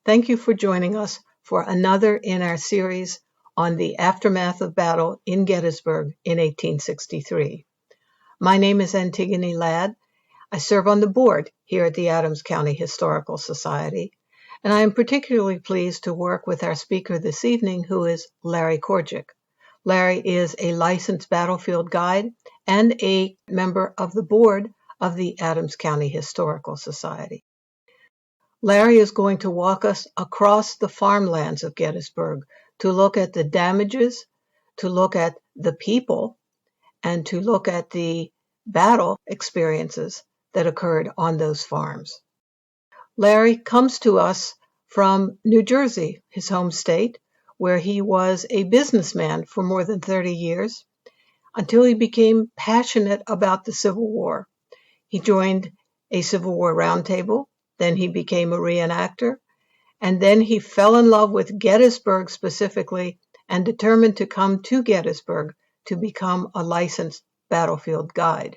Thank you for joining us for another in our series on the aftermath of battle in Gettysburg in 1863. My name is Antigone Ladd. I serve on the board here at the Adams County Historical Society, and I am particularly pleased to work with our speaker this evening, who is Larry Korjic. Larry is a licensed battlefield guide and a member of the board of the Adams County Historical Society. Larry is going to walk us across the farmlands of Gettysburg to look at the damages, to look at the people, and to look at the battle experiences that occurred on those farms. Larry comes to us from New Jersey, his home state, where he was a businessman for more than 30 years, until he became passionate about the Civil War. He joined a Civil War roundtable. Then he became a reenactor, and then he fell in love with Gettysburg specifically and determined to come to Gettysburg to become a licensed battlefield guide.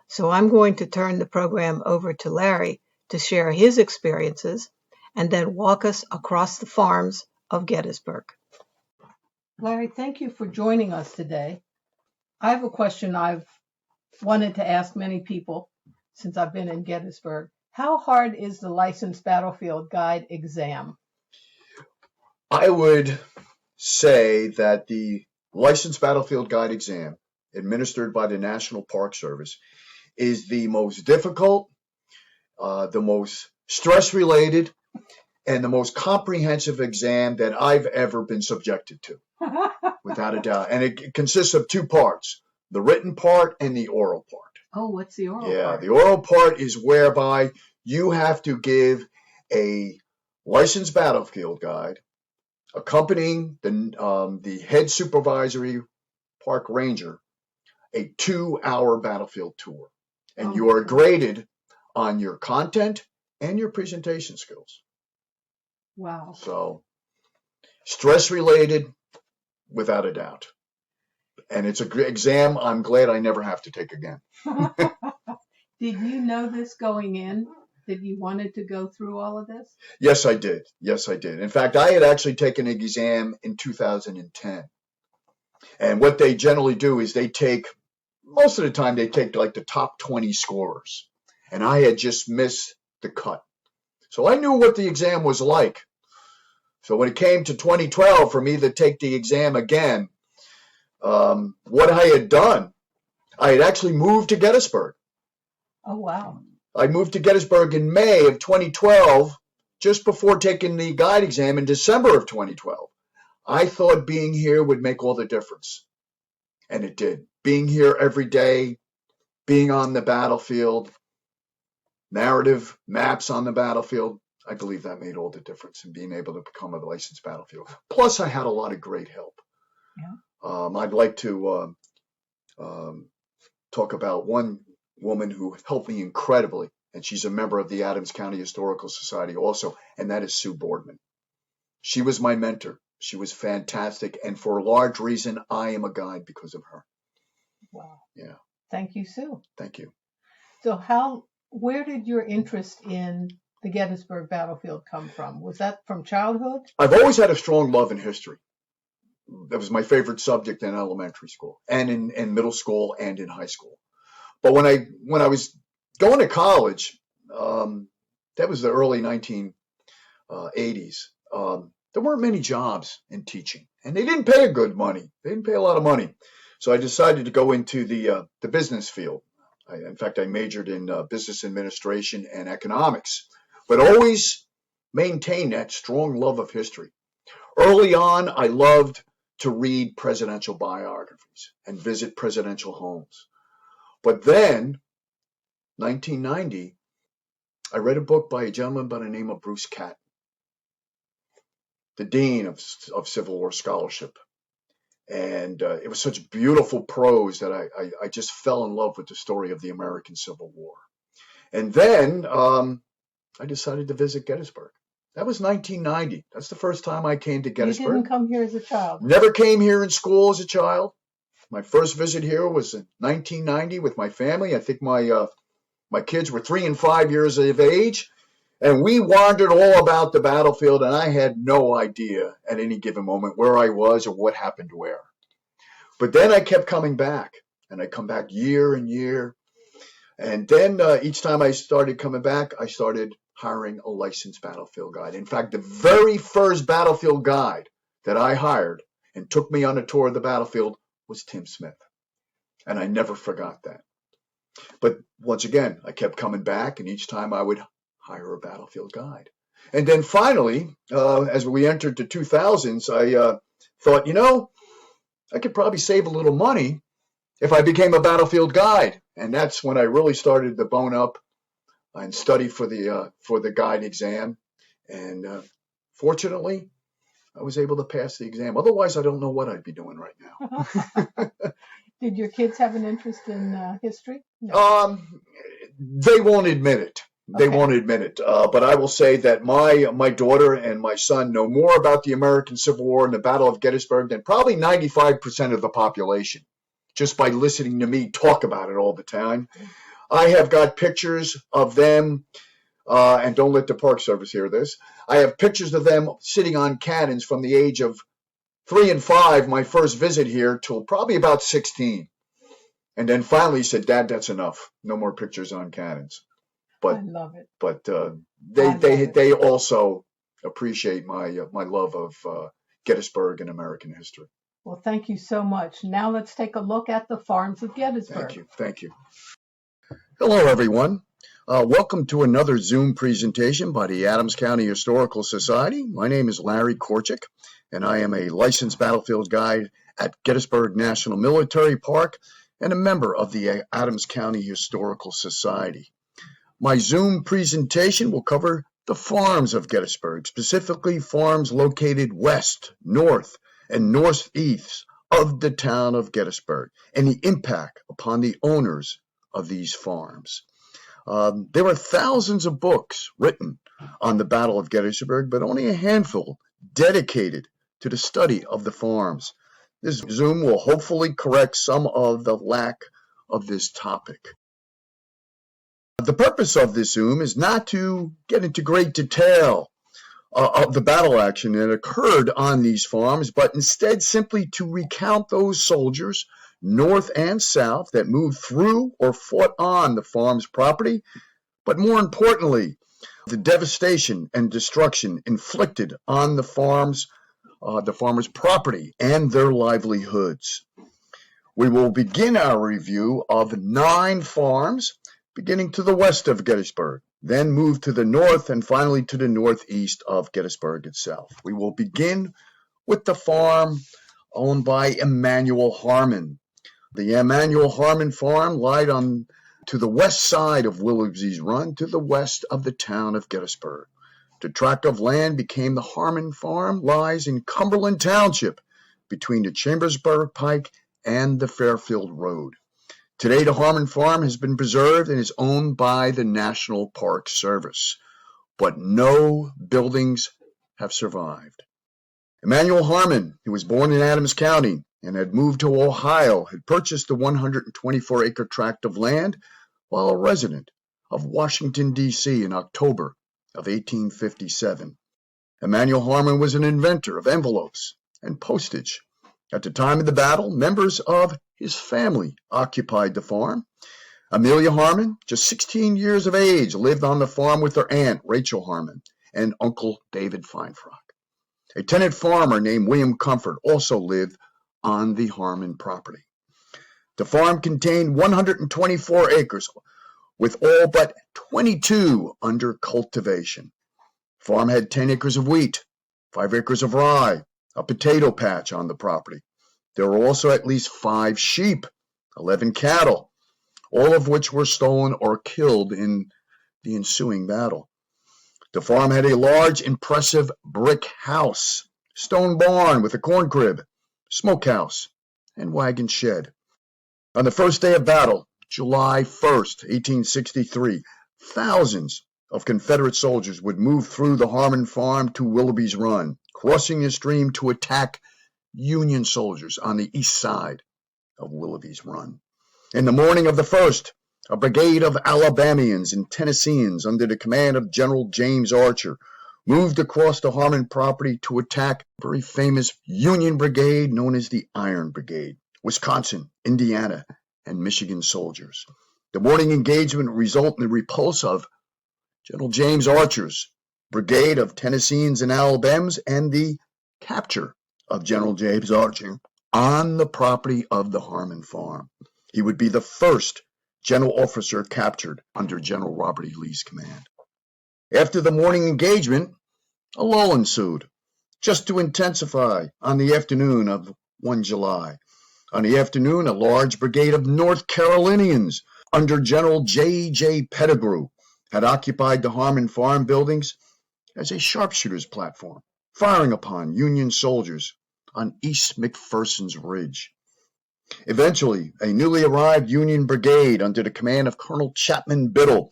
So I'm going to turn the program over to Larry to share his experiences and then walk us across the farms of Gettysburg. Larry, thank you for joining us today. I have a question I've wanted to ask many people since I've been in Gettysburg. How hard is the licensed battlefield guide exam? I would say that the licensed battlefield guide exam administered by the National Park Service is the most difficult, the most stress-related, and the most comprehensive exam that I've ever been subjected to, without a doubt. And it consists of two parts, the written part and the oral part. Oh, what's the oral part? Yeah, the oral part is whereby you have to give a licensed battlefield guide accompanying the head supervisory park ranger a 2-hour battlefield tour. And you are graded on your content and your presentation skills. Wow. So, stress-related, without a doubt. And it's an exam I'm glad I never have to take again. Did you know this going in, that you wanted to go through all of this? Yes, I did. In fact, I had actually taken an exam in 2010. And what they generally do is most of the time, they take like the top 20 scorers. And I had just missed the cut. So I knew what the exam was like. So when it came to 2012 for me to take the exam again, what I had done, I had actually moved to Gettysburg. Oh, wow. I moved to Gettysburg in May of 2012, just before taking the guide exam in December of 2012. I thought being here would make all the difference. And it did. Being here every day, being on the battlefield, narrative maps on the battlefield, I believe that made all the difference in being able to become a licensed battlefield. Plus, I had a lot of great help. Yeah. I'd like to talk about one woman who helped me incredibly, and she's a member of the Adams County Historical Society also, and that is Sue Boardman. She was my mentor. She was fantastic, and for a large reason, I am a guide because of her. Wow. Yeah. Thank you, Sue. Thank you. So where did your interest in the Gettysburg battlefield come from? Was that from childhood? I've always had a strong love in history. That was my favorite subject in elementary school and in middle school and in high school. But when I was going to college, that was the early 1980s. There weren't many jobs in teaching, and they didn't pay good money. They didn't pay a lot of money. So I decided to go into the business field. In fact, I majored in business administration and economics, but always maintained that strong love of history. Early on, I loved to read presidential biographies and visit presidential homes. But then, 1990, I read a book by a gentleman by the name of Bruce Catton, the dean of Civil War scholarship. And it was such beautiful prose that I just fell in love with the story of the American Civil War. And then I decided to visit Gettysburg. That was 1990. That's the first time I came to Gettysburg. You didn't come here as a child? Never came here in school as a child. My first visit here was in 1990 with my family. I think my kids were 3 and 5 years of age. And we wandered all about the battlefield, and I had no idea at any given moment where I was or what happened where. But then I kept coming back, and I come back year and year. And then each time I started coming back, I started hiring a licensed battlefield guide. In fact, the very first battlefield guide that I hired and took me on a tour of the battlefield was Tim Smith. And I never forgot that. But once again, I kept coming back, and each time I would hire a battlefield guide. And then finally, as we entered the 2000s, I thought, I could probably save a little money if I became a battlefield guide. And that's when I really started to bone up and study for the guide exam. And fortunately, I was able to pass the exam. Otherwise, I don't know what I'd be doing right now. Did your kids have an interest in history? No. They won't admit it. They won't admit it. But I will say that my daughter and my son know more about the American Civil War and the Battle of Gettysburg than probably 95% of the population, just by listening to me talk about it all the time. I have got pictures of them, and don't let the Park Service hear this. I have pictures of them sitting on cannons from the age of 3 and 5, my first visit here, till probably about 16. And then finally he said, "Dad, that's enough. No more pictures on cannons." But I love it. But they also appreciate my love of Gettysburg and American history. Well, thank you so much. Now let's take a look at the farms of Gettysburg. Thank you. Hello, everyone. Welcome to another Zoom presentation by the Adams County Historical Society. My name is Larry Korchik, and I am a licensed battlefield guide at Gettysburg National Military Park and a member of the Adams County Historical Society. My Zoom presentation will cover the farms of Gettysburg, specifically farms located west, north, and northeast of the town of Gettysburg, and the impact upon the owners of these farms. There are thousands of books written on the Battle of Gettysburg, but only a handful dedicated to the study of the farms. This Zoom will hopefully correct some of the lack of this topic. The purpose of this Zoom is not to get into great detail of the battle action that occurred on these farms, but instead simply to recount those soldiers, north and south, that moved through or fought on the farm's property, but more importantly, the devastation and destruction inflicted on the farmers' property and their livelihoods. We will begin our review of 9 farms, beginning to the west of Gettysburg, then move to the north, and finally to the northeast of Gettysburg itself. We will begin with the farm owned by Emanuel Harmon. The Emanuel Harmon farm lied to the west side of Willoughby's Run, to the west of the town of Gettysburg. The tract of land became the Harmon farm, lies in Cumberland Township, between the Chambersburg Pike and the Fairfield Road. Today, the Harmon farm has been preserved and is owned by the National Park Service, but no buildings have survived. Emanuel Harmon, who was born in Adams County and had moved to Ohio, had purchased the 124-acre tract of land while a resident of Washington, D.C. in October of 1857. Emanuel Harmon was an inventor of envelopes and postage. At the time of the battle, members of his family occupied the farm. Amelia Harmon, just 16 years of age, lived on the farm with her aunt, Rachel Harmon, and Uncle David Feinfrock. A tenant farmer named William Comfort also lived on the Harmon property. The farm contained 124 acres, with all but 22 under cultivation. The farm had 10 acres of wheat, 5 acres of rye, a potato patch on the property. There were also at least 5 sheep, 11 cattle, all of which were stolen or killed in the ensuing battle. The farm had a large, impressive brick house, stone barn with a corn crib, smokehouse, and wagon shed. On the first day of battle, July 1st, 1863, thousands of Confederate soldiers would move through the Harmon farm to Willoughby's Run, crossing the stream to attack Union soldiers on the east side of Willoughby's Run. In the morning of the 1st, a brigade of Alabamians and Tennesseans under the command of General James Archer moved across the Harmon property to attack a very famous Union brigade known as the Iron Brigade, Wisconsin, Indiana, and Michigan soldiers. The morning engagement resulted in the repulse of General James Archer's brigade of Tennesseans and Alabams and the capture of General James Archer on the property of the Harmon farm. He would be the first general officer captured under General Robert E. Lee's command. After the morning engagement, a lull ensued, just to intensify on the afternoon of 1 July. On the afternoon, a large brigade of North Carolinians under General J. Pettigrew had occupied the Harmon farm buildings as a sharpshooter's platform, firing upon Union soldiers on East McPherson's Ridge. Eventually, a newly arrived Union brigade under the command of Colonel Chapman Biddle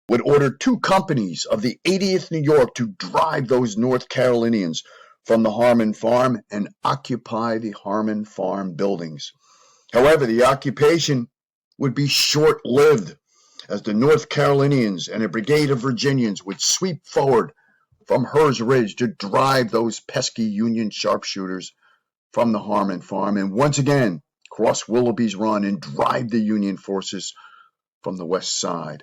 would order 2 companies of the 80th New York to drive those North Carolinians from the Harmon farm and occupy the Harmon farm buildings. However, the occupation would be short-lived, as the North Carolinians and a brigade of Virginians would sweep forward from Herbst Ridge to drive those pesky Union sharpshooters from the Harmon farm and once again cross Willoughby's Run and drive the Union forces from the west side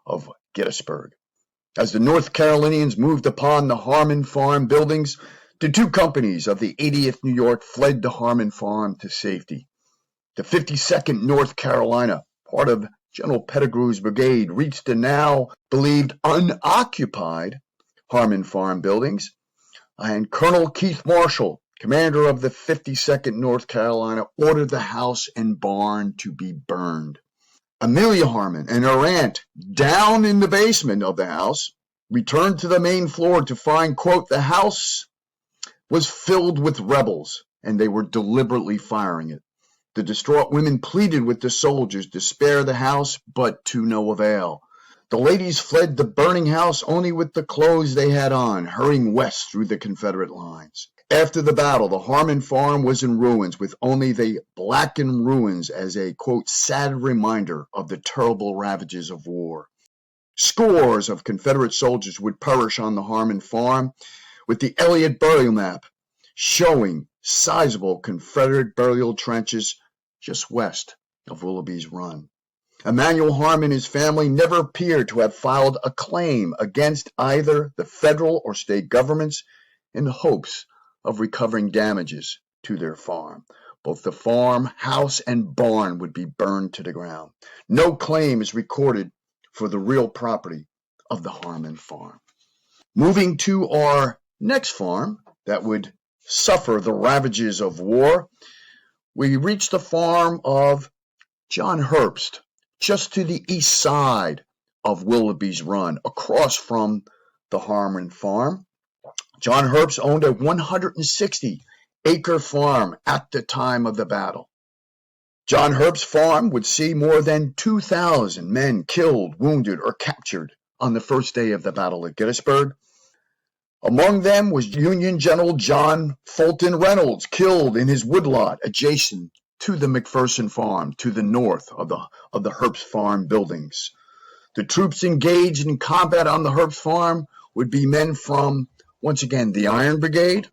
of Gettysburg. As the North Carolinians moved upon the Harmon farm buildings, the 2 companies of the 80th New York fled the Harmon farm to safety. The 52nd North Carolina, part of General Pettigrew's brigade, reached the now believed unoccupied Harmon farm buildings, and Colonel Keith Marshall, commander of the 52nd North Carolina, ordered the house and barn to be burned. Amelia Harmon and her aunt, down in the basement of the house, returned to the main floor to find, quote, the house was filled with rebels, and they were deliberately firing it. The distraught women pleaded with the soldiers to spare the house, but to no avail. The ladies fled the burning house only with the clothes they had on, hurrying west through the Confederate lines. After the battle, the Harmon farm was in ruins, with only the blackened ruins as a, quote, sad reminder of the terrible ravages of war. Scores of Confederate soldiers would perish on the Harmon farm, with the Elliott burial map showing sizable Confederate burial trenches just west of Willoughby's Run. Emanuel Harmon and his family never appeared to have filed a claim against either the federal or state governments in the hopes of recovering damages to their farm. Both the farm, house, and barn would be burned to the ground. No claim is recorded for the real property of the Harmon farm. Moving to our next farm that would suffer the ravages of war, we reach the farm of John Herbst, just to the east side of Willoughby's Run, across from the Harmon farm. John Herbst owned a 160-acre farm at the time of the battle. John Herbst's farm would see more than 2,000 men killed, wounded, or captured on the first day of the Battle of Gettysburg. Among them was Union General John Fulton Reynolds, killed in his woodlot adjacent to the McPherson farm, to the north of the Herbst farm buildings. The troops engaged in combat on the Herbst farm would be men from, once again, the Iron Brigade,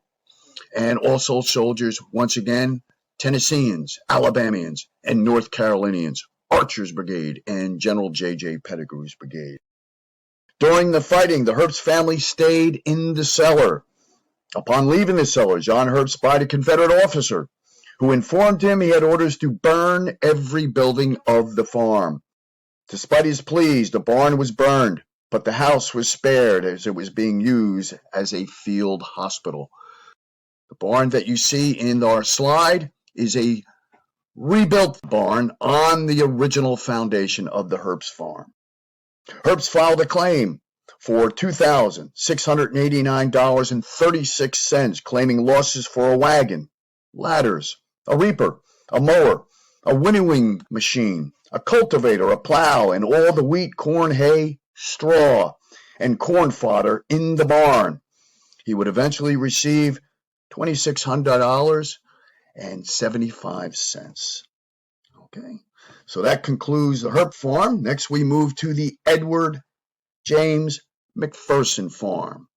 and also soldiers, once again, Tennesseans, Alabamians, and North Carolinians, Archer's Brigade, and General J. Pettigrew's Brigade. During the fighting, the Herbst family stayed in the cellar. Upon leaving the cellar, John Herbst spied a Confederate officer who informed him he had orders to burn every building of the farm. Despite his pleas, the barn was burned, but the house was spared as it was being used as a field hospital. The barn that you see in our slide is a rebuilt barn on the original foundation of the Herbst farm. Herbst filed a claim for $2,689.36, claiming losses for a wagon, ladders, a reaper, a mower, a winnowing machine, a cultivator, a plow, and all the wheat, corn, hay, straw, and corn fodder in the barn. He would eventually receive $2,600.75. Okay, So that concludes the Herbst farm. Next, we move to the Edward James McPherson farm.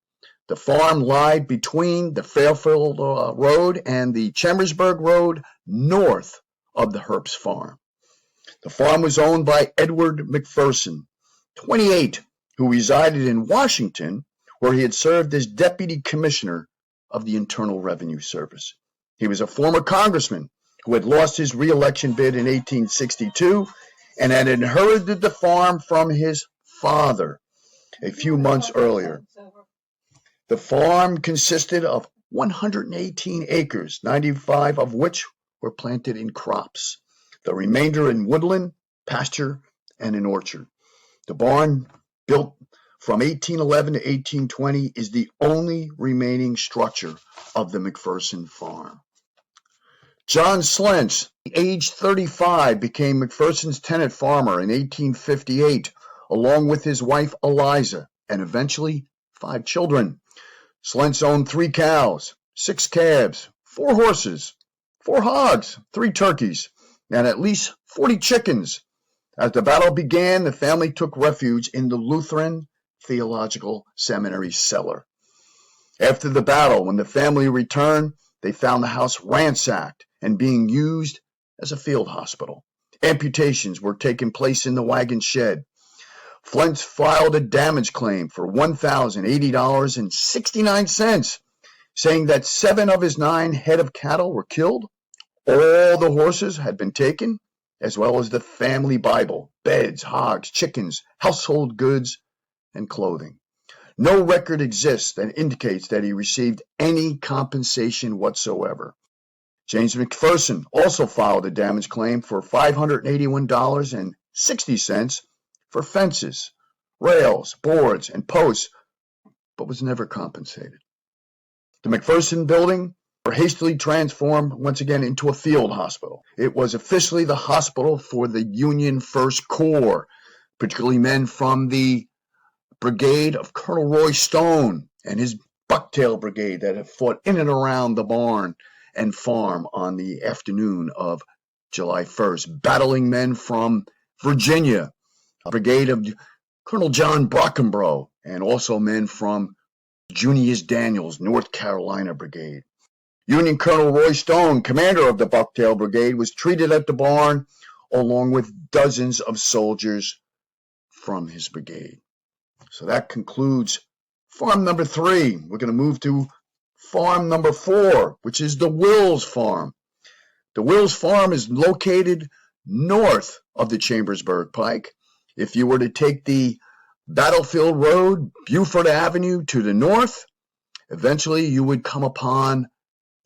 The farm lied between the Fairfield Road and the Chambersburg Road north of the Herbst farm. The farm was owned by Edward McPherson, 28, who resided in Washington, where he had served as Deputy Commissioner of the Internal Revenue Service. He was a former congressman who had lost his re-election bid in 1862 and had inherited the farm from his father a few months earlier. The farm consisted of 118 acres, 95 of which were planted in crops, the remainder in woodland, pasture, and an orchard. The barn, built from 1811 to 1820, is the only remaining structure of the McPherson farm. John Slentz, aged 35, became McPherson's tenant farmer in 1858, along with his wife Eliza, and eventually 5 children. Slentz owned 3 cows, 6 calves, 4 horses, 4 hogs, 3 turkeys, and at least 40 chickens. As the battle began, the family took refuge in the Lutheran Theological Seminary cellar. After the battle, when the family returned, they found the house ransacked and being used as a field hospital. Amputations were taking place in the wagon shed. Flint's filed a damage claim for $1,080.69, saying that 7 of his 9 head of cattle were killed, all the horses had been taken, as well as the family Bible, beds, hogs, chickens, household goods, and clothing. No record exists that indicates that he received any compensation whatsoever. James McPherson also filed a damage claim for $581.60 for fences, rails, boards, and posts, but was never compensated. The McPherson building were hastily transformed once again into a field hospital. It was officially the hospital for the Union First Corps, particularly men from the brigade of Colonel Roy Stone and his Bucktail Brigade that had fought in and around the barn and farm on the afternoon of July 1st, battling men from Virginia, a brigade of Colonel John Brockenbrough, and also men from Junius Daniels, North Carolina Brigade. Union Colonel Roy Stone, commander of the Bucktail Brigade, was treated at the barn along with dozens of soldiers from his brigade. So that concludes farm number 3. We're going to move to farm number 4, which is the Wills Farm. The Wills Farm is located north of the Chambersburg Pike. If you were to take the Battlefield Road, Buford Avenue to the north, eventually you would come upon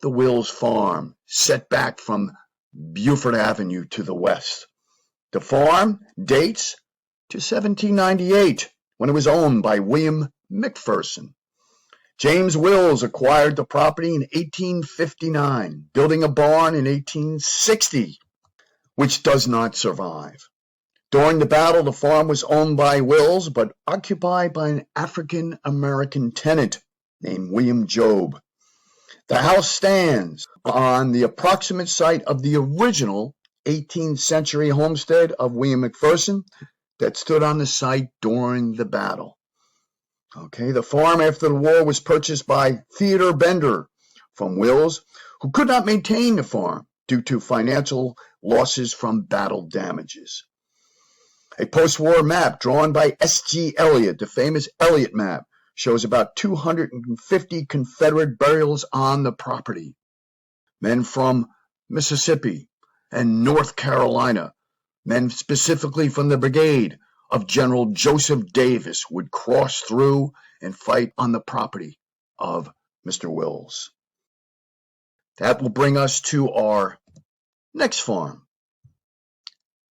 the Wills Farm, set back from Buford Avenue to the west. The farm dates to 1798, when it was owned by William McPherson. James Wills acquired the property in 1859, building a barn in 1860, which does not survive. During the battle, the farm was owned by Wills, but occupied by an African-American tenant named William Job. The house stands on the approximate site of the original 18th century homestead of William McPherson that stood on the site during the battle. Okay, the farm after the war was purchased by Theodore Bender from Wills, who could not maintain the farm due to financial losses from battle damages. A post-war map drawn by S.G. Elliott, the famous Elliott map, shows about 250 Confederate burials on the property. Men from Mississippi and North Carolina, men specifically from the brigade of General Joseph Davis, would cross through and fight on the property of Mr. Wills. That will bring us to our next farm.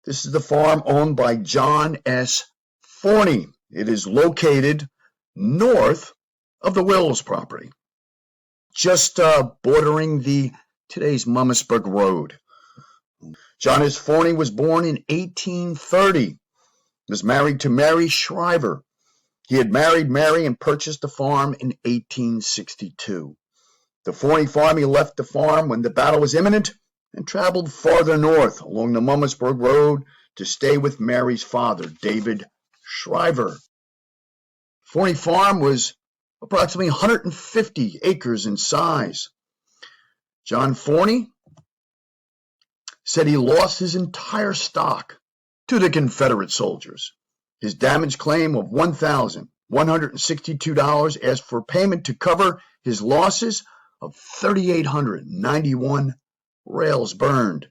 This is the farm owned by John S. Forney. It is located north of the Wills property, just bordering today's Mummersburg Road. John S. Forney was born in 1830, was married to Mary Shriver. He had married Mary and purchased the farm in 1862. The Forney family left the farm when the battle was imminent and traveled farther north along the Mummersburg Road to stay with Mary's father, David Shriver. Forney Farm was approximately 150 acres in size. John Forney said he lost his entire stock to the Confederate soldiers. His damage claim of $1,162 asked for payment to cover his losses of 3,891 rails burned,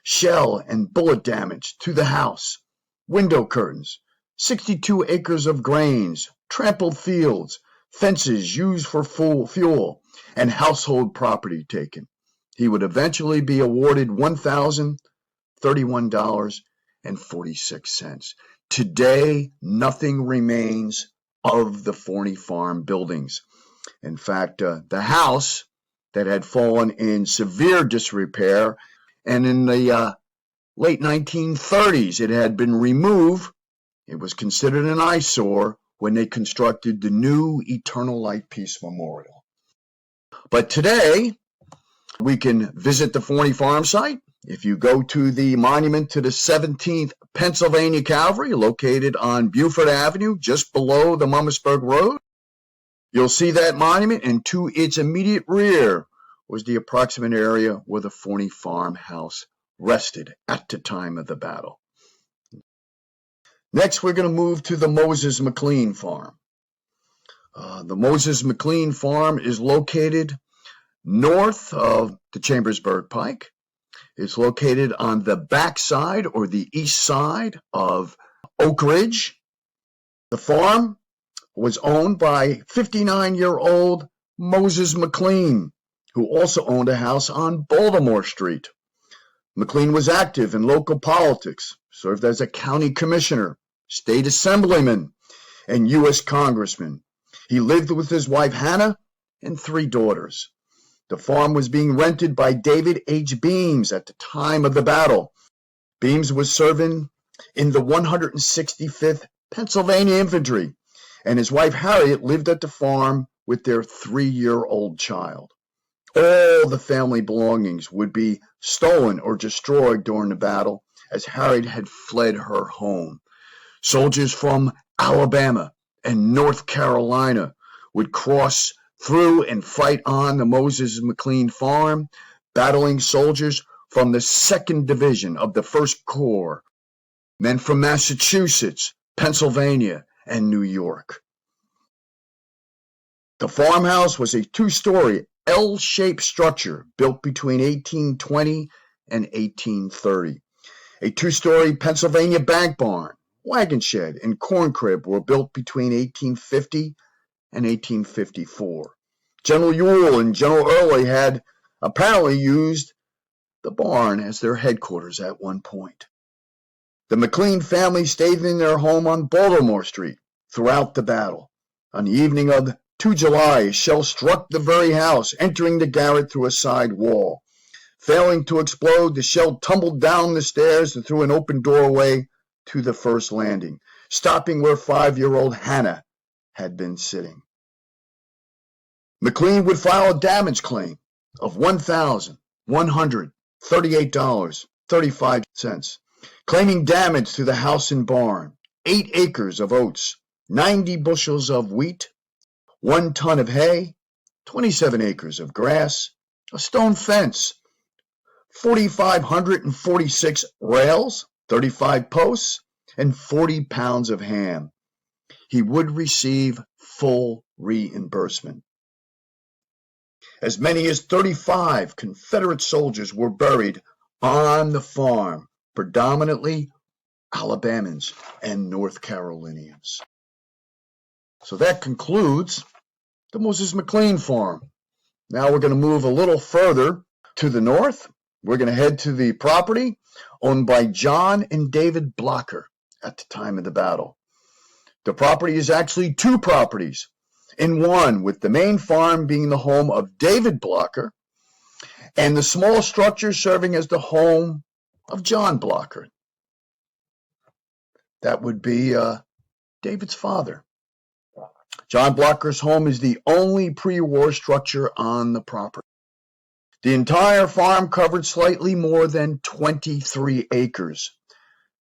shell and bullet damage to the house, window curtains, 62 acres of grains, trampled fields, fences used for fuel, and household property taken. He would eventually be awarded $1,031.46. Today, nothing remains of the Forney Farm buildings. In fact, the house that had fallen in severe disrepair, and in the late 1930s it had been removed. It was considered an eyesore when they constructed the new Eternal Light Peace Memorial. But today, we can visit the Forney Farm site. If you go to the monument to the 17th Pennsylvania Cavalry, located on Beaufort Avenue, just below the Mummersburg Road, you'll see that monument, and to its immediate rear was the approximate area where the Forney farmhouse rested at the time of the battle. Next, we're going to move to the Moses Mclean farm. The Moses Mclean farm is located north of the Chambersburg Pike. It's located on the backside or the east side of Oak Ridge. The farm was owned by 59-year-old Moses Mclean, who also owned a house on Baltimore Street. Mclean was active in local politics, served as a county commissioner, state assemblyman, and U.S. congressman. He lived with his wife Hannah and 3 daughters. The farm was being rented by David H. Beams at the time of the battle. Beams was serving in the 165th Pennsylvania Infantry, and his wife Harriet lived at the farm with their 3-year-old child. All the family belongings would be stolen or destroyed during the battle, as Harriet had fled her home. Soldiers from Alabama and North Carolina would cross through and fight on the Moses Mclean farm, battling soldiers from the 2nd Division of the 1st Corps, men from Massachusetts, Pennsylvania, and New York. The farmhouse was a 2-story L-shaped structure built between 1820 and 1830. A 2-story Pennsylvania bank barn, wagon shed, and corn crib were built between 1850 and 1854. General Ewell and General Early had apparently used the barn as their headquarters at one point. The Mclean family stayed in their home on Baltimore Street throughout the battle. On the evening of 2 July, a shell struck the very house, entering the garret through a side wall. Failing to explode, the shell tumbled down the stairs and through an open doorway to the first landing, stopping where 5-year-old Hannah had been sitting. Mclean would file a damage claim of $1,138.35, claiming damage to the house and barn, 8 acres of oats, 90 bushels of wheat, 1 ton of hay, 27 acres of grass, a stone fence, 4,546 rails, 35 posts, and 40 pounds of ham. He would receive full reimbursement. As many as 35 Confederate soldiers were buried on the farm, predominantly Alabamans and North Carolinians. So that concludes the Moses Mclean farm. Now we're going to move a little further to the north. We're going to head to the property owned by John and David Blocker at the time of the battle. The property is actually 2 properties in one, with the main farm being the home of David Blocker and the small structure serving as the home of John Blocker. That would be David's father. John Blocker's home is the only pre-war structure on the property. The entire farm covered slightly more than 23 acres.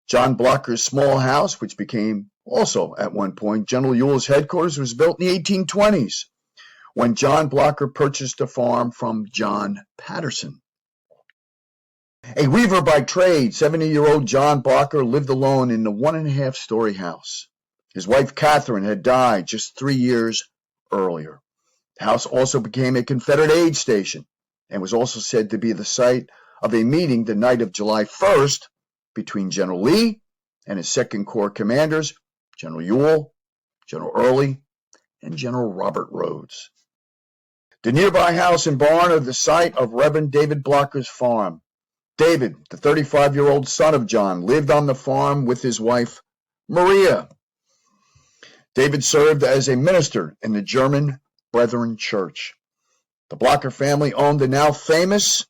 John Blocker's small house, which became also at one point General Ewell's headquarters, was built in the 1820s when John Blocker purchased a farm from John Patterson. A weaver by trade, 70-year-old John Blocker lived alone in the 1.5-story house. His wife Catherine had died just 3 years earlier. The house also became a Confederate aid station and was also said to be the site of a meeting the night of July 1st between General Lee and his Second Corps commanders, General Ewell, General Early, and General Robert Rhodes. The nearby house and barn are the site of Reverend David Blocker's farm. David, the 35-year-old son of John, lived on the farm with his wife, Maria. David served as a minister in the German Brethren Church. The Blocker family owned the now famous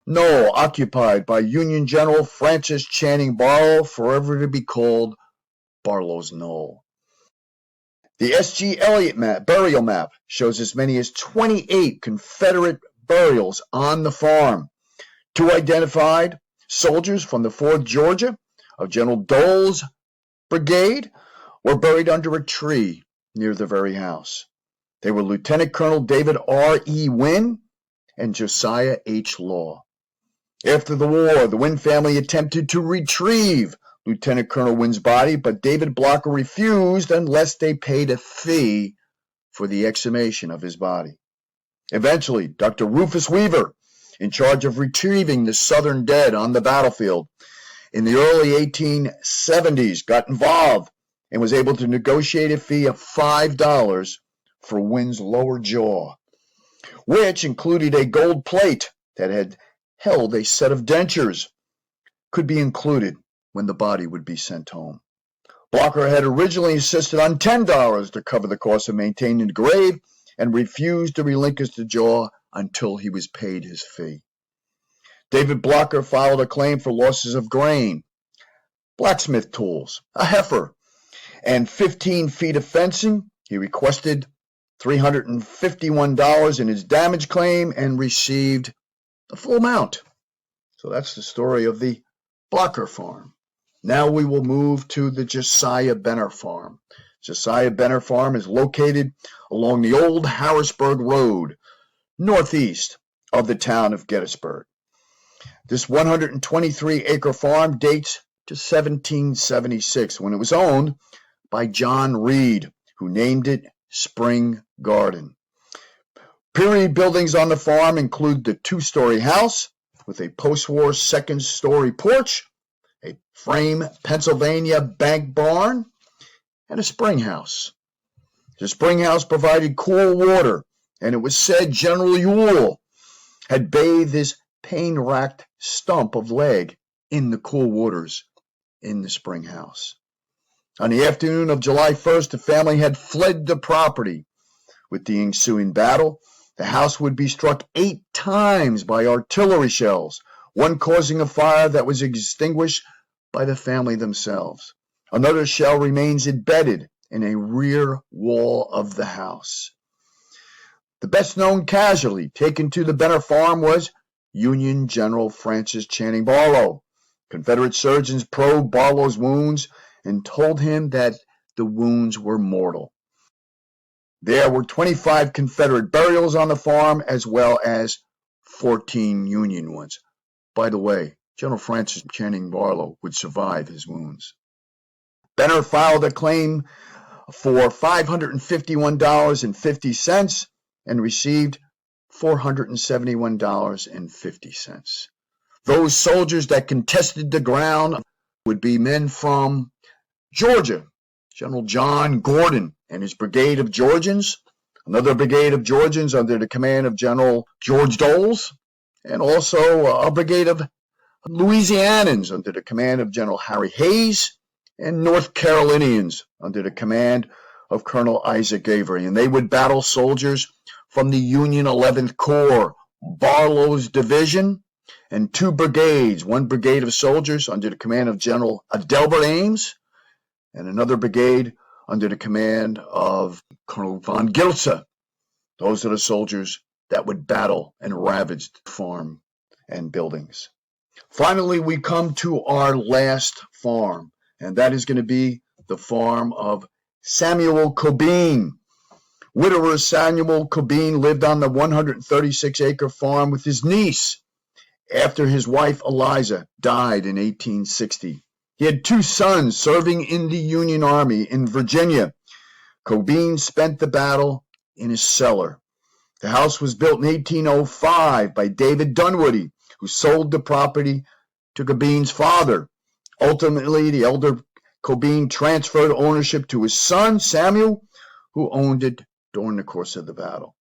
knoll occupied by Union General Francis Channing Barlow, forever to be called Barlow's Knoll. The S.G. Elliott burial map shows as many as 28 Confederate burials on the farm. 2 identified soldiers from the 4th Georgia of General Dole's brigade were buried under a tree near the very house. They were Lieutenant Colonel David R.E. Wynn and Josiah H. Law. After the war, the Wynn family attempted to retrieve Lieutenant Colonel Wynn's body, but David Blocker refused unless they paid a fee for the exhumation of his body. Eventually, Dr. Rufus Weaver, in charge of retrieving the Southern dead on the battlefield in the early 1870s, got involved and was able to negotiate a fee of $5 for Wynn's lower jaw, which included a gold plate that had held a set of dentures, could be included when the body would be sent home. Blocker had originally insisted on $10 to cover the cost of maintaining the grave and refused to relinquish the jaw until he was paid his fee. David Blocker filed a claim for losses of grain, blacksmith tools, a heifer, and 15 feet of fencing. He requested $351 in his damage claim and received the full amount. So that's the story of the Blocker farm. Now we will move to the Josiah Benner farm. Josiah Benner farm is located along the old Harrisburg Road, northeast of the town of Gettysburg. This 123-acre farm dates to 1776, when it was owned by John Reed, who named it Spring Garden. Period buildings on the farm include the 2-story house with a post-war 2nd-story porch, a frame Pennsylvania bank barn, and a spring house. The spring house provided cool water, and it was said General Ewell had bathed his pain-racked stump of leg in the cool waters in the spring house. On the afternoon of July 1st, the family had fled the property. With the ensuing battle, the house would be struck 8 times by artillery shells, one causing a fire that was extinguished by the family themselves. Another shell remains embedded in a rear wall of the house. The best-known casualty taken to the Benner farm was Union General Francis Channing Barlow. Confederate surgeons probed Barlow's wounds and told him that the wounds were mortal. There were 25 Confederate burials on the farm, as well as 14 Union ones. By the way, General Francis Channing Barlow would survive his wounds. Benner filed a claim for $551.50 and received $471.50. Those soldiers that contested the ground would be men from Georgia, General John Gordon and his brigade of Georgians, another brigade of Georgians under the command of General George Doles, and also a brigade of Louisianians under the command of General Harry Hayes, and North Carolinians under the command of Colonel Isaac Avery. And they would battle soldiers from the Union 11th Corps, Barlow's division, and 2 brigades, one brigade of soldiers under the command of General Adelbert Ames, and another brigade under the command of Colonel von Gilsa. Those are the soldiers that would battle and ravage the farm and buildings. Finally, we come to our last farm, and that is going to be the farm of Samuel Cobean. Widower Samuel Cobean lived on the 136-acre farm with his niece after his wife Eliza died in 1860. He had two sons serving in the Union Army in Virginia. Cobean spent the battle in his cellar. The house was built in 1805 by David Dunwoody, who sold the property to Cobean's father. Ultimately, the elder Cobean transferred ownership to his son, Samuel, who owned it during the course of the battle.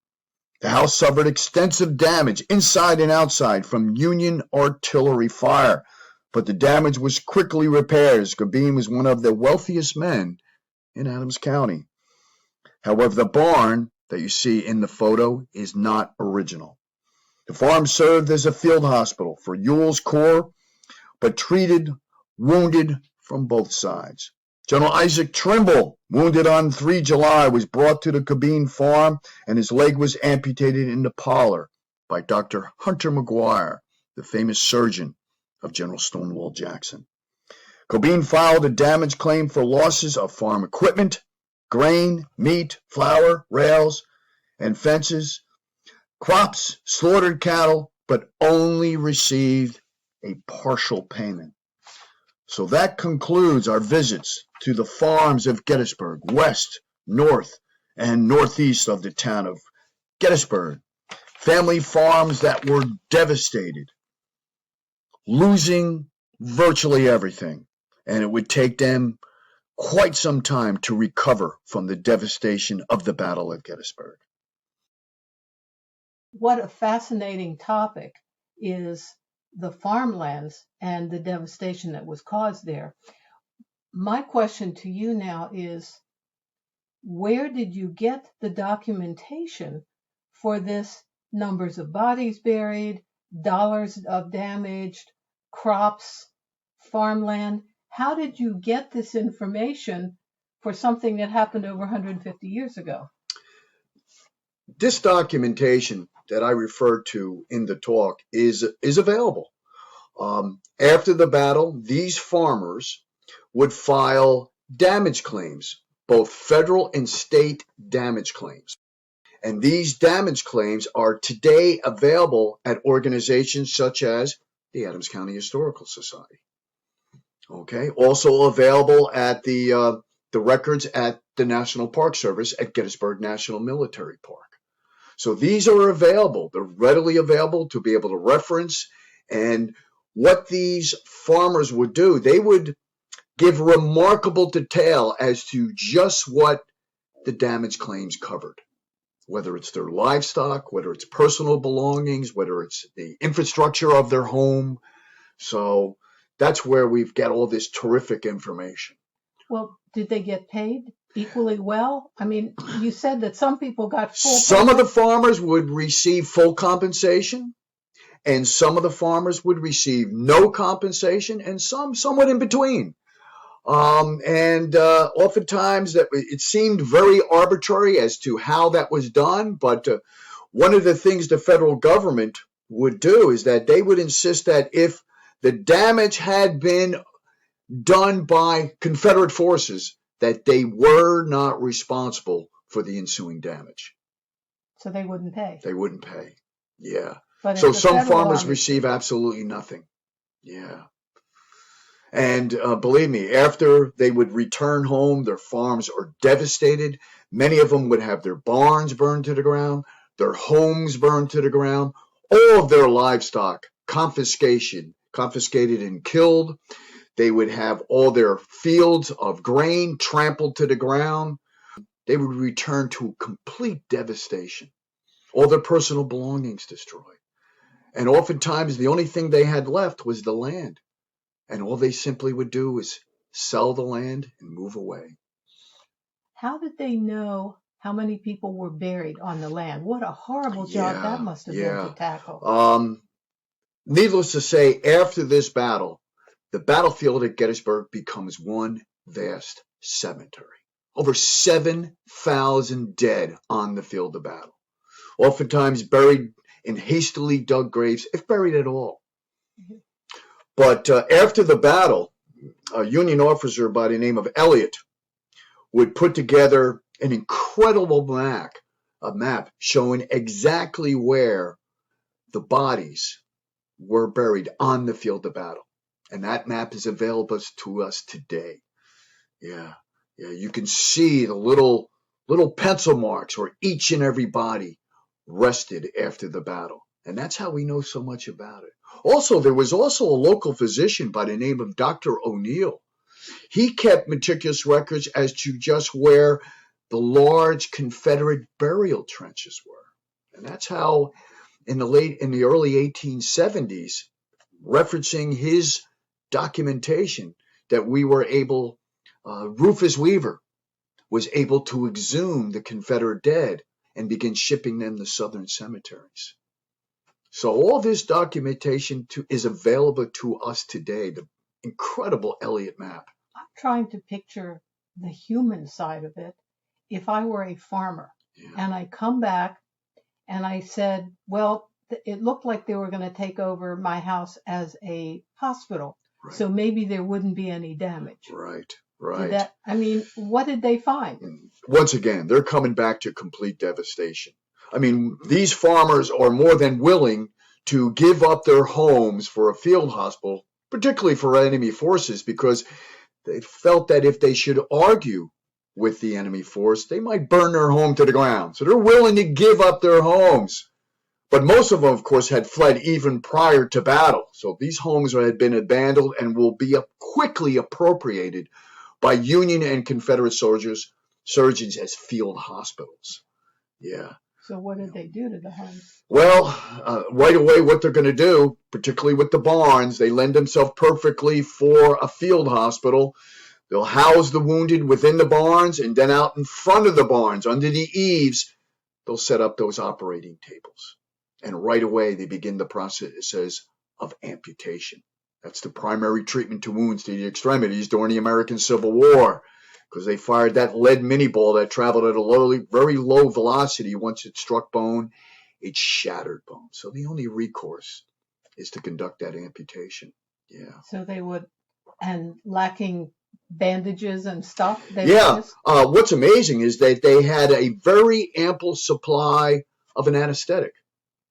The house suffered extensive damage inside and outside from Union artillery fire, but the damage was quickly repaired as Cobean was one of the wealthiest men in Adams County. However, the barn that you see in the photo is not original. The farm served as a field hospital for Ewell's Corps, but treated wounded from both sides. General Isaac Trimble, wounded on 3 July, was brought to the Cobean farm, and his leg was amputated in the parlor by Dr. Hunter McGuire, the famous surgeon of General Stonewall Jackson. Cobean filed a damage claim for losses of farm equipment, grain, meat, flour, rails, and fences, crops, slaughtered cattle, but only received a partial payment. So that concludes our visits to the farms of Gettysburg, west, north, and northeast of the town of Gettysburg. Family farms that were devastated, losing virtually everything, and it would take them quite some time to recover from the devastation of the Battle of Gettysburg. What a fascinating topic is the farmlands and the devastation that was caused there. My question to you now is, where did you get the documentation for this numbers of bodies buried, dollars of damaged, crops, farmland? How did you get this information for something that happened over 150 years ago? This documentation that I referred to in the talk is available. After the battle, these farmers would file damage claims, both federal and state damage claims. And these damage claims are today available at organizations such as the Adams County Historical Society. Okay, also available at the records at the National Park Service at Gettysburg National Military Park. So these are available. They're readily available to be able to reference. And what these farmers would do, they would give remarkable detail as to just what the damage claims covered, whether it's their livestock, whether it's personal belongings, whether it's the infrastructure of their home. So that's where we've got all this terrific information. Well, did they get paid equally well? I mean, you said that some people got full Some of the farmers would receive full compensation, and some of the farmers would receive no compensation, and some somewhat in between. Oftentimes that it seemed very arbitrary as to how that was done, but one of the things the federal government would do is that they would insist that if the damage had been done by Confederate forces, that they were not responsible for the ensuing damage. So they wouldn't pay. They wouldn't pay. Yeah. But so some farmers receive absolutely nothing. Yeah. And believe me, after they would return home, their farms are devastated. Many of them would have their barns burned to the ground, their homes burned to the ground, all of their livestock confiscated and killed. They would have all their fields of grain trampled to the ground. They would return to complete devastation. All their personal belongings destroyed. And oftentimes the only thing they had left was the land. And all they simply would do was sell the land and move away. How did they know how many people were buried on the land? What a horrible job that must have been to tackle. Needless to say, after this battle, the battlefield at Gettysburg becomes one vast cemetery. Over 7,000 dead on the field of battle, oftentimes buried in hastily dug graves, if buried at all. But after the battle, a Union officer by the name of Elliott would put together an incredible map showing exactly where the bodies were buried on the field of battle. And that map is available to us today. Yeah, you can see the little pencil marks where each and every body rested after the battle. And that's how we know so much about it. Also, there was also a local physician by the name of Dr. O'Neill. He kept meticulous records as to just where the large Confederate burial trenches were. And that's how in the early 1870s, referencing his documentation, that we were able, Rufus Weaver was able to exhume the Confederate dead and begin shipping them to Southern cemeteries. So all this documentation is available to us today, the incredible Elliott map. I'm trying to picture the human side of it. If I were a farmer and I come back and I said, well, it looked like they were going to take over my house as a hospital. Right. So maybe there wouldn't be any damage. Right. What did they find? Once again, they're coming back to complete devastation. I mean, these farmers are more than willing to give up their homes for a field hospital, particularly for enemy forces, because they felt that if they should argue with the enemy force, they might burn their home to the ground. So they're willing to give up their homes. But most of them, of course, had fled even prior to battle. So these homes had been abandoned and will be quickly appropriated by Union and Confederate surgeons as field hospitals. Yeah. So what did they do to the homes? Well, right away, what they're going to do, particularly with the barns, they lend themselves perfectly for a field hospital. They'll house the wounded within the barns, and then out in front of the barns, under the eaves, they'll set up those operating tables. And right away, they begin the process of amputation. That's the primary treatment to wounds to the extremities during the American Civil War, because they fired that lead mini ball that traveled at a very low velocity. Once it struck bone, it shattered bone. So the only recourse is to conduct that amputation. Yeah. So they would, and lacking bandages and stuff? What's amazing is that they had a very ample supply of an anesthetic,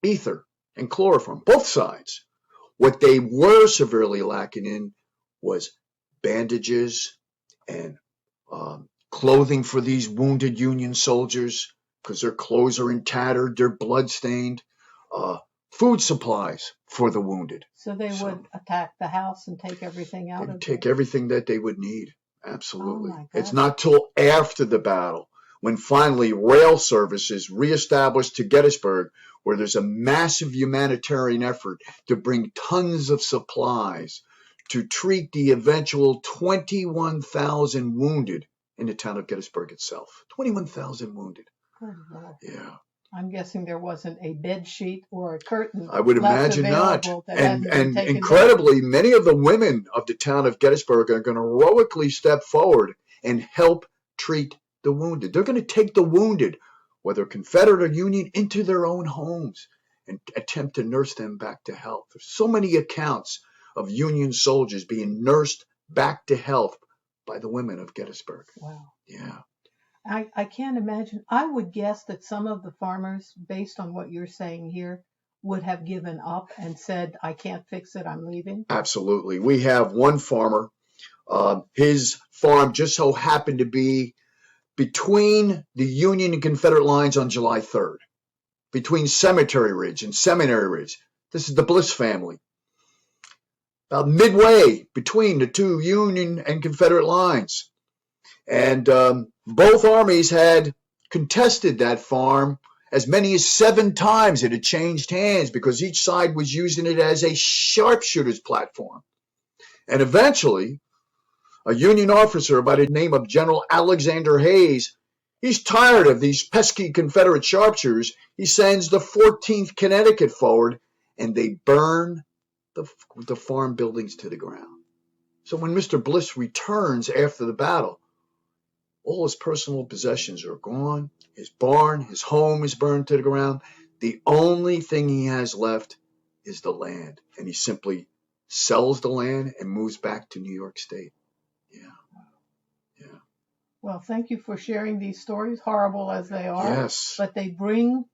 ether and chloroform, both sides. What they were severely lacking in was bandages and clothing for these wounded Union soldiers, because their clothes are tattered, they're bloodstained. Food supplies for the wounded. So they would attack the house and take everything out of it? Take everything that they would need. Absolutely. It's not till after the battle, when finally rail service is reestablished to Gettysburg, where there's a massive humanitarian effort to bring tons of supplies to treat the eventual 21,000 wounded in the town of Gettysburg itself. 21,000 wounded. Yeah. I'm guessing there wasn't a bed sheet or a curtain. I would imagine not. And incredibly, many of the women of the town of Gettysburg are going to heroically step forward and help treat the wounded. They're going to take the wounded, whether Confederate or Union, into their own homes and attempt to nurse them back to health. There's so many accounts of Union soldiers being nursed back to health by the women of Gettysburg. Wow. Yeah. I can't imagine. I would guess that some of the farmers, based on what you're saying here, would have given up and said, I can't fix it, I'm leaving. Absolutely. We have one farmer. His farm just so happened to be between the Union and Confederate lines on July 3rd, between Cemetery Ridge and Seminary Ridge. This is the Bliss family. About midway between the two Union and Confederate lines. And both armies had contested that farm as many as 7 times. It had changed hands because each side was using it as a sharpshooter's platform. And eventually, a Union officer by the name of General Alexander Hayes, he's tired of these pesky Confederate sharpshooters. He sends the 14th Connecticut forward, and they burn the farm buildings to the ground. So when Mr. Bliss returns after the battle, all his personal possessions are gone. His barn, his home is burned to the ground. The only thing he has left is the land, and he simply sells the land, and moves back to New York State. Yeah. Yeah. Well, thank you for sharing these stories, horrible as they are. Yes. But they bring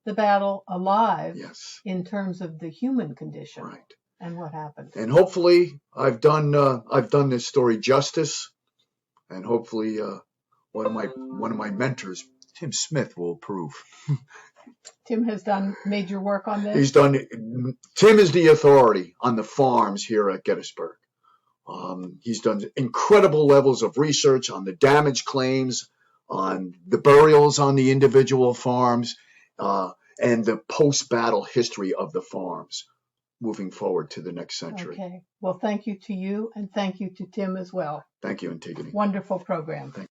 the battle alive Yes. in terms of the human condition. Right. And what happened. And hopefully I've done this story justice, and hopefully one of my mentors, Tim Smith, will approve. Tim has done major work on this. Tim is the authority on the farms here at Gettysburg. He's done incredible levels of research on the damage claims, on the burials on the individual farms, and the post-battle history of the farms moving forward to the next century. Okay. Well, thank you to you, and thank you to Tim as well. Thank you, Antigone. Wonderful program. Thank you.